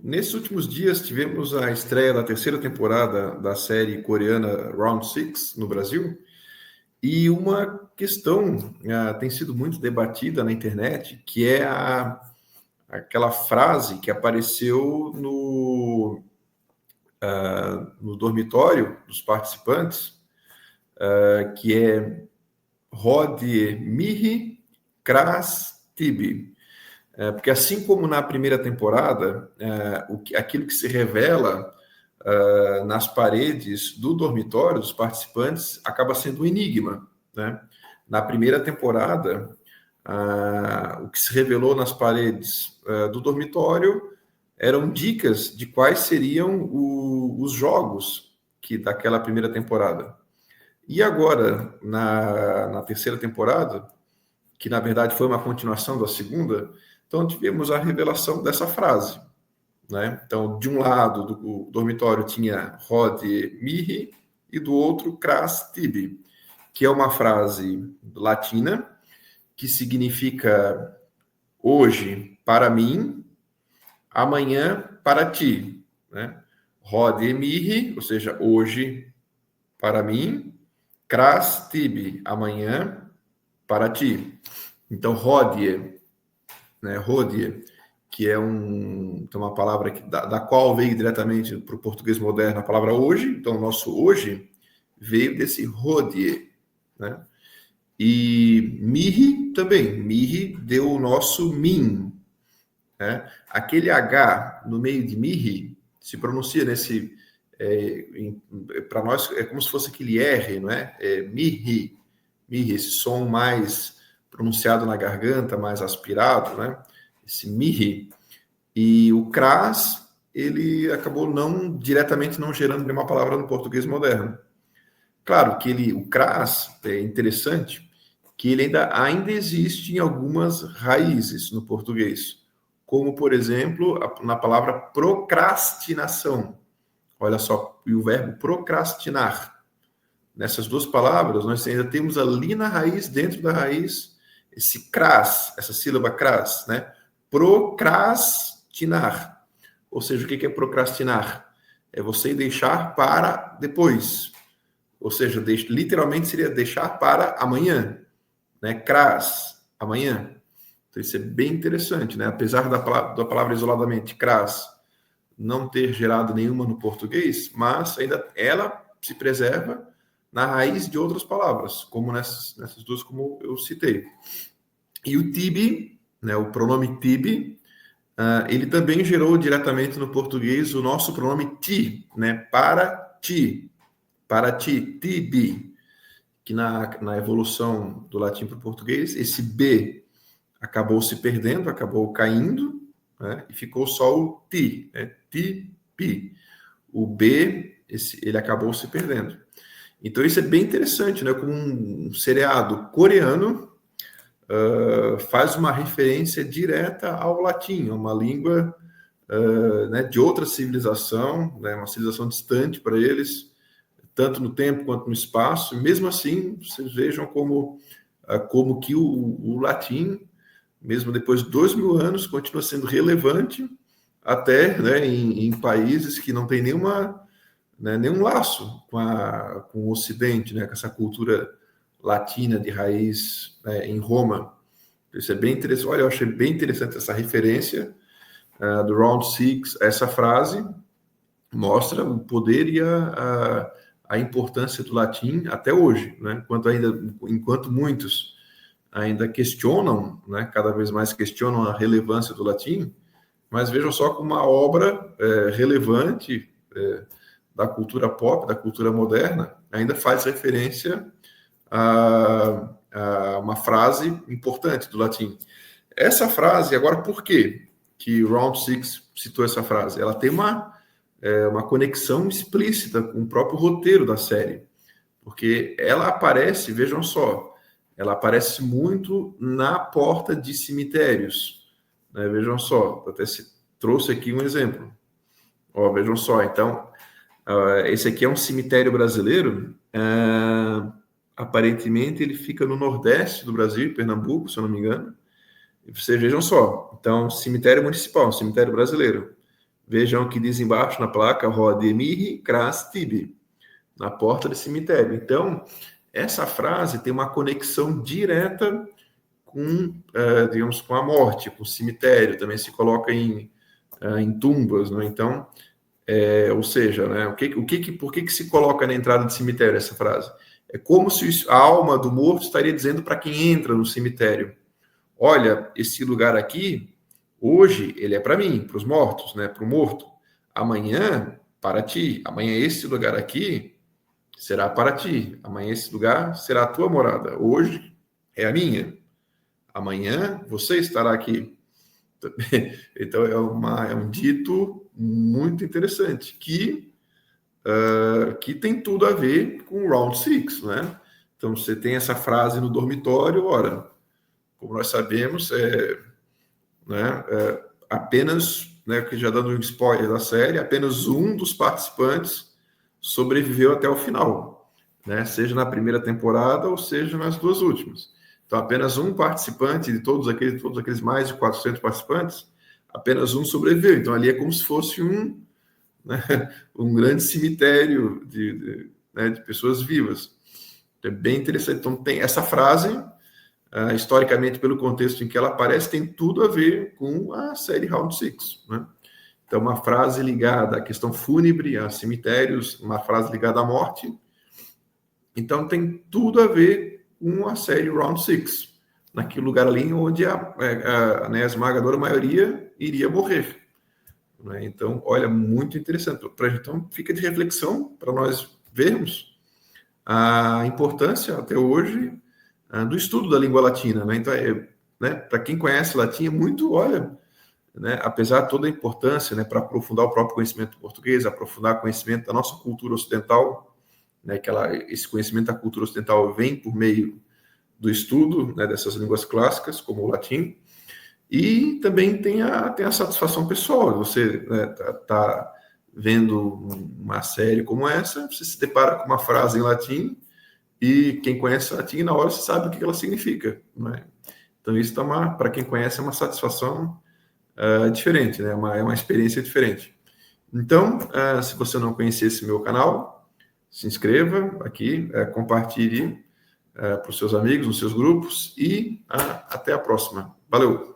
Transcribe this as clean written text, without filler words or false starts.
Nesses últimos dias tivemos a estreia da terceira temporada da série coreana Round Six no Brasil, e uma questão tem sido muito debatida na internet, que é aquela frase que apareceu no dormitório dos participantes, que é Hodie Mihi Kras Tibi. Porque assim como na primeira temporada, aquilo que se revela nas paredes do dormitório dos participantes acaba sendo um enigma, né? Na primeira temporada, o que se revelou nas paredes do dormitório eram dicas de quais seriam os jogos daquela primeira temporada. E agora, na terceira temporada, que na verdade foi uma continuação da segunda, então tivemos a revelação dessa frase, né? Então, de um lado do dormitório tinha Hodie Mihi e do outro Kras Tibi, que é uma frase latina que significa hoje para mim, amanhã para ti, né? Hodie Mihi, ou seja, hoje para mim, Kras Tibi, amanhã para ti. Então, Hodie, né? Hodie, que é uma palavra da qual veio diretamente para o português moderno a palavra hoje. Então, o nosso hoje veio desse Hodie, né? E Mihi também. Mihi deu o nosso min, né? Aquele H no meio de Mihi se pronuncia para nós é como se fosse aquele R, não é? Mihi, Mihi, esse som mais pronunciado na garganta, mais aspirado, né? Esse Mihi. E o Kras, ele acabou diretamente não gerando nenhuma palavra no português moderno. Claro que o Kras é interessante, que ele ainda existe em algumas raízes no português, como, por exemplo, na palavra procrastinação. Olha só, e o verbo procrastinar. Nessas duas palavras, nós ainda temos ali na raiz, dentro da raiz, esse Kras, essa sílaba Kras, né? Procrastinar. Ou seja, o que é procrastinar? É você deixar para depois. Ou seja, literalmente seria deixar para amanhã, né? Kras, amanhã. Então isso é bem interessante, né? Apesar da palavra isoladamente Kras não ter gerado nenhuma no português, mas ainda ela se preserva na raiz de outras palavras, como nessas duas como eu citei. E o Tibi, né, o pronome Tibi, ele também gerou diretamente no português o nosso pronome ti, né, para ti, Tibi, que na evolução do latim para o português, esse B acabou se perdendo, acabou caindo, né, e ficou só o ti, né, Tibi. O B, ele acabou se perdendo. Então isso é bem interessante, né, como um seriado coreano faz uma referência direta ao latim, uma língua né, de outra civilização, né, uma civilização distante para eles, tanto no tempo quanto no espaço. E mesmo assim, vocês vejam como que o latim, mesmo depois de 2000 anos, continua sendo relevante até, né, em países que não tem nenhum laço com o Ocidente, né, com essa cultura latina de raiz, né, em Roma. Isso é bem interessante. Olha, eu achei bem interessante essa referência do Round Six. Essa frase mostra o poder e a importância do latim até hoje, né? Enquanto muitos ainda questionam, né, cada vez mais questionam a relevância do latim, mas vejam só como uma obra relevante da cultura pop, da cultura moderna, ainda faz referência a uma frase importante do latim. Essa frase, agora, por quê que Round Six citou essa frase? Ela tem uma conexão explícita com o próprio roteiro da série, porque ela aparece, vejam só, ela aparece muito na porta de cemitérios, né? Vejam só, até trouxe aqui um exemplo. Ó, vejam só, então, esse aqui é um cemitério brasileiro. Aparentemente ele fica no nordeste do Brasil, Pernambuco, se eu não me engano. E vocês vejam só, então, cemitério municipal, cemitério brasileiro. Vejam o que diz embaixo na placa, Rode Mihi Kras Tibi, na porta do cemitério. Então, essa frase tem uma conexão direta com, digamos, com a morte, com o cemitério. Também se coloca em tumbas, né? Então, ou seja, né, por que se coloca na entrada do cemitério essa frase? É como se a alma do morto estaria dizendo para quem entra no cemitério: olha, esse lugar aqui, hoje, ele é para mim, para os mortos, né, para o morto. Amanhã, para ti. Amanhã, esse lugar aqui será para ti. Amanhã, esse lugar será a tua morada. Hoje é a minha. Amanhã, você estará aqui. Então, é um dito muito interessante, que tem tudo a ver com o Round Six, né? Então, você tem essa frase no dormitório, ora, como nós sabemos, apenas, né, que já dando um spoiler da série, apenas um dos participantes sobreviveu até o final, né? Seja na primeira temporada ou seja nas duas últimas. Então, apenas um participante de todos aqueles mais de 400 participantes, apenas um sobreviveu. Então, ali é como se fosse né, um grande cemitério de pessoas vivas. É bem interessante. Então, tem essa frase, historicamente, pelo contexto em que ela aparece, tem tudo a ver com a série Round Six, né? Então, uma frase ligada à questão fúnebre, a cemitérios, uma frase ligada à morte. Então, tem tudo a ver com a série Round Six, naquele lugar ali onde a esmagadora maioria iria morrer, né? Então, olha, muito interessante. Então, fica de reflexão para nós vermos a importância, até hoje, do estudo da língua latina, né? Então, né, para quem conhece latim, é muito, olha, né, apesar de toda a importância, né, para aprofundar o próprio conhecimento do português, aprofundar o conhecimento da nossa cultura ocidental, né, esse conhecimento da cultura ocidental vem por meio do estudo, né, dessas línguas clássicas, como o latim, e também tem a satisfação pessoal. Você, né, tá vendo uma série como essa, você se depara com uma frase em latim, e quem conhece latim, na hora você sabe o que ela significa, né? Então, isso para quem conhece, é uma satisfação diferente, né? É uma experiência diferente. Então, se você não conhecer esse meu canal, se inscreva aqui, compartilhe para os seus amigos, nos seus grupos, e até a próxima. Valeu!